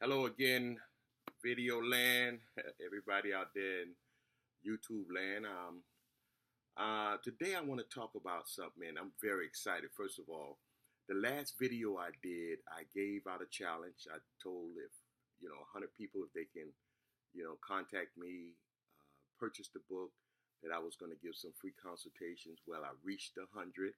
Hello again, video land, everybody out there in YouTube land. Today I want to talk about something, and I'm very excited. First of all, the last video I did, I gave out a challenge. I told if 100 people, if they can, contact me, purchase the book, that I was going to give some free consultations. Well, I reached 100.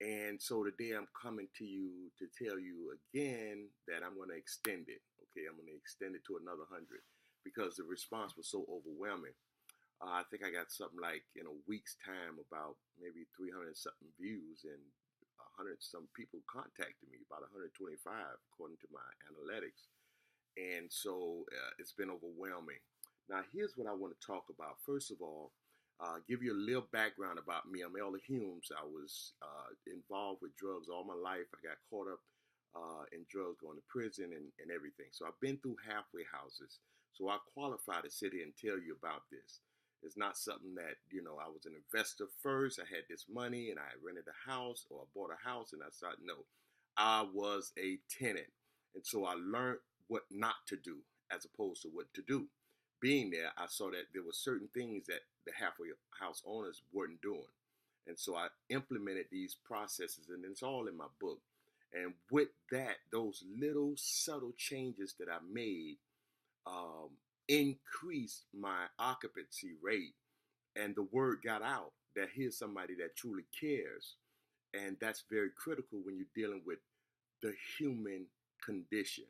And so today I'm coming to you to tell you again that I'm going to extend it. Okay, I'm going to extend it to another 100 because the response was so overwhelming. I think I got something like in a week's time about maybe 300 something views and 100 some people contacted me, about 125 according to my analytics. And so it's been overwhelming. Now, here's what I want to talk about. First of all, give you a little background about me. I'm Elder Hughes. I was involved with drugs all my life. I got caught up in drugs, going to prison and everything. So I've been through halfway houses. So I qualify to sit here and tell you about this. It's not something that, I was an investor first. I had this money and I rented a house or I bought a house and I started, no, I was a tenant. And so I learned what not to do as opposed to what to do. Being there, I saw that there were certain things that the halfway house owners weren't doing. And so I implemented these processes, and it's all in my book. And with that, those little subtle changes that I made increased my occupancy rate. And the word got out that here's somebody that truly cares. And that's very critical when you're dealing with the human condition.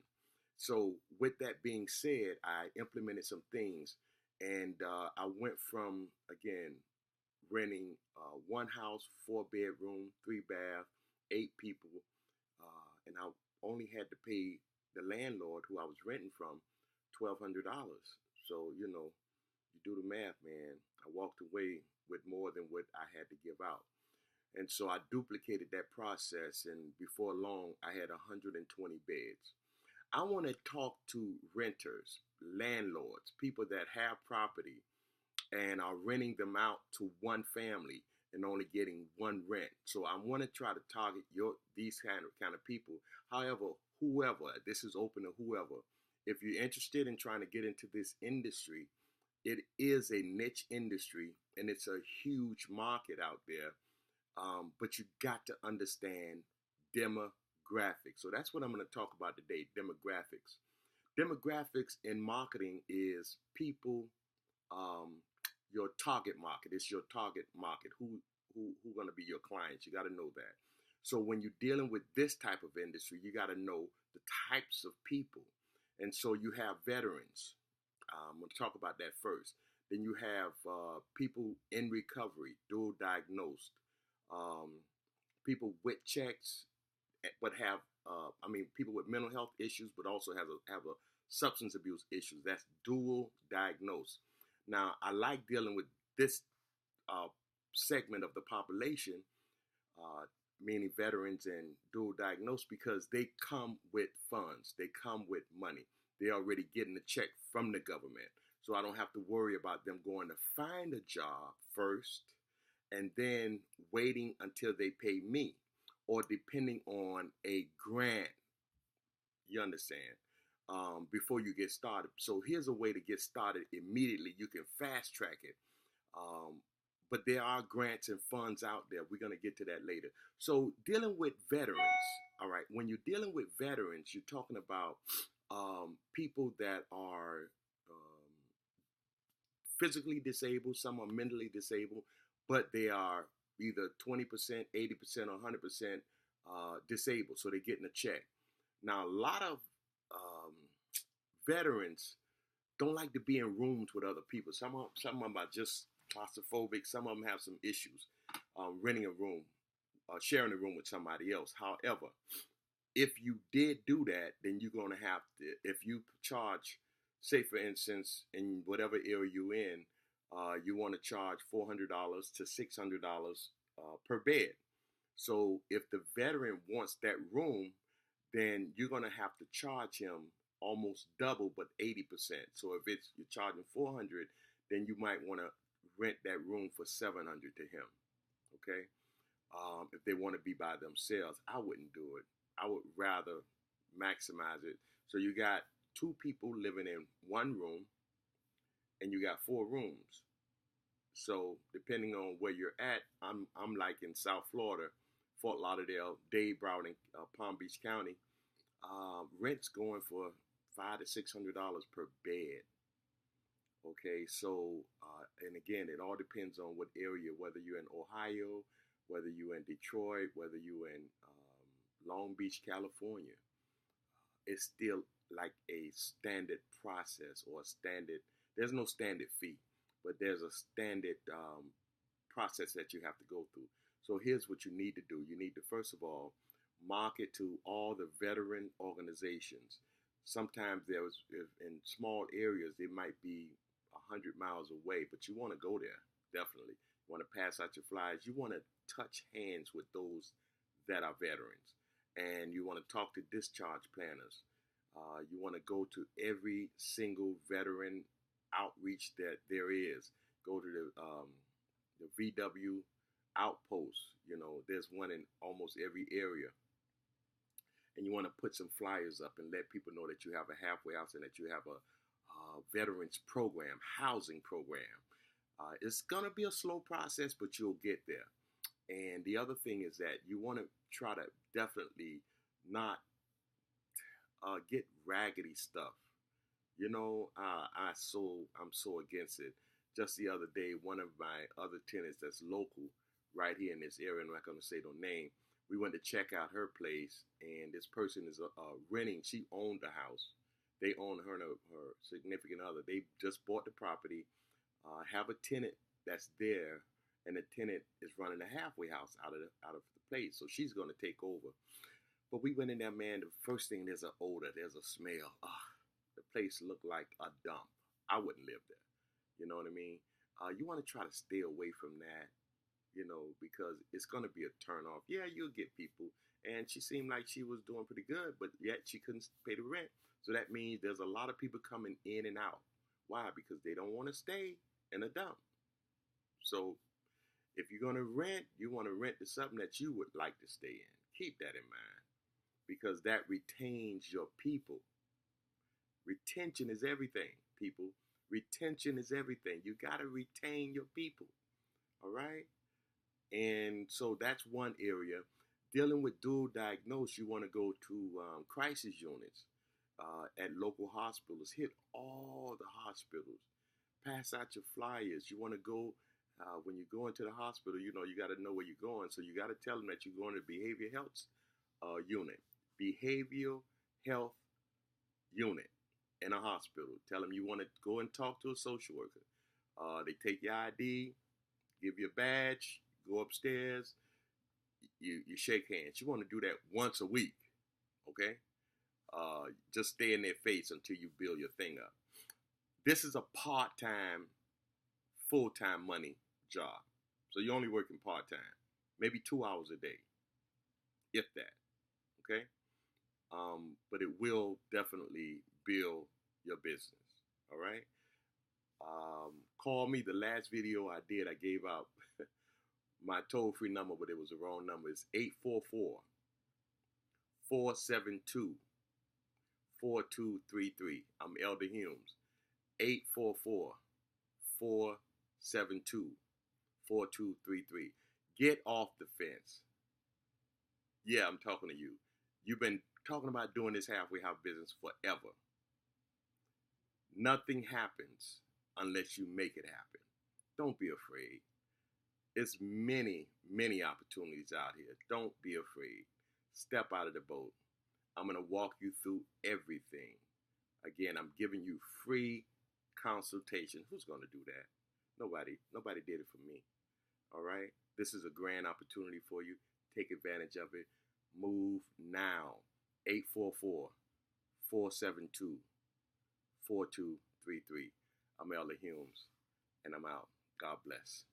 So, with that being said, I implemented some things, and I went from again renting one house, 4 bedroom, 3 bath, 8 people, and I only had to pay the landlord who I was renting from $1,200. So you do the math, man. I walked away with more than what I had to give out. And so I duplicated that process, and before long, I had 120 beds. I want to talk to renters, landlords, people that have property and are renting them out to one family and only getting one rent. So I want to try to target these kind of people. However, whoever, this is open to whoever. If you're interested in trying to get into this industry, it is a niche industry and it's a huge market out there. But you got to understand demographics. So that's what I'm going to talk about today, demographics. Demographics in marketing is people, um, your target market. It's your target market. Who going to be your clients? You got to know that. So when you're dealing with this type of industry, you got to know the types of people. And so you have veterans. I'm going to talk about that first. Then you have people in recovery, dual diagnosed, um, people with checks, but have people with mental health issues, but also have a substance abuse issues. That's dual diagnosed. Now, I like dealing with this uh, segment of the population, uh, meaning veterans and dual diagnosed, because they come with funds, they come with money. They're already getting a check from the government, so I don't have to worry about them going to find a job first and then waiting until they pay me or depending on a grant. You understand? Before you get started. So here's a way to get started immediately. You can fast track it. Um, but there are grants and funds out there. We're going to get to that later. So dealing with veterans. All right. When you're dealing with veterans, you're talking about people that are physically disabled, some are mentally disabled, but they are either 20%, 80%, or 100% disabled, so they're getting a check. Now, a lot of um, veterans don't like to be in rooms with other people. Some of them are just claustrophobic. Some of them have some issues renting a room, sharing a room with somebody else. However, if you did do that, then you're going to have to, if you charge, say for instance, in whatever area you're in, you want to charge $400 to $600 per bed. So if the veteran wants that room, then you're going to have to charge him almost double, but 80%. So if you're charging 400, then you might want to rent that room for 700 to him. Okay. If they want to be by themselves, I wouldn't do it. I would rather maximize it So you got two people living in one room, and you got four rooms. So depending on where you're at, I'm like in South Florida, Fort Lauderdale, Dade, Browning, Palm Beach County. Rent's going for $500 to $600 per bed. Okay, so and again, it all depends on what area, whether you're in Ohio, whether you're in Detroit, whether you're in Long Beach, California. It's still like a standard process or a standard. There's no standard fee, but there's a standard process that you have to go through. So here's what you need to do. You need to, first of all, market to all the veteran organizations. Sometimes there's in small areas, they might be 100 miles away, but you want to go there, definitely. You want to pass out your flyers. You want to touch hands with those that are veterans. And you want to talk to discharge planners. You want to go to every single veteran outreach that there is. Go to the VW outposts. You know, there's one in almost every area. And you want to put some flyers up and let people know that you have a halfway house and that you have a veterans program, housing program. It's going to be a slow process, but you'll get there. And the other thing is that you want to try to definitely not get raggedy stuff. You know, I'm so against it. Just the other day, one of my other tenants that's local right here in this area, I'm not going to say no name, we went to check out her place, and this person is renting. She owned the house. They own her and her significant other. They just bought the property, have a tenant that's there, and the tenant is running a halfway house out of the place. So she's going to take over. But we went in there, man. The first thing, there's an odor, there's a smell. The place looked like a dump. I wouldn't live there. You know what I mean? You want to try to stay away from that, you know, because it's going to be a turnoff. Yeah, you'll get people. And she seemed like she was doing pretty good, but yet she couldn't pay the rent. So that means there's a lot of people coming in and out. Why? Because they don't want to stay in a dump. So if you're going to rent, you want to rent to something that you would like to stay in. Keep that in mind, because that retains your people. Retention is everything, people. Retention is everything. You got to retain your people. All right? And so that's one area. Dealing with dual diagnosis, you want to go to crisis units at local hospitals. Hit all the hospitals. Pass out your flyers. You want to go, when you go into the hospital, you know, you got to know where you're going. So you got to tell them that you're going to behavioral health unit. Behavioral health unit in a hospital. Tell them you want to go and talk to a social worker. They take your ID, give you a badge, go upstairs, you shake hands. You want to do that once a week, okay? Just stay in their face until you build your thing up. This is a part-time, full-time money job. So you're only working part-time, maybe 2 hours a day, if that, okay? But it will definitely build your business, all right? Call me. The last video I did, I gave out my toll-free number, but it was the wrong number. It's 844-472-4233. I'm Elder Hughes. 844-472-4233. Get off the fence. Yeah, I'm talking to you. You've been talking about doing this halfway house business forever. Nothing happens unless you make it happen. Don't be afraid. It's many, many opportunities out here. Don't be afraid. Step out of the boat. I'm going to walk you through everything. Again, I'm giving you free consultation. Who's going to do that? Nobody did it for me. All right? This is a grand opportunity for you. Take advantage of it. Move now. 844-472-4233. I'm Elder Hughes, and I'm out. God bless.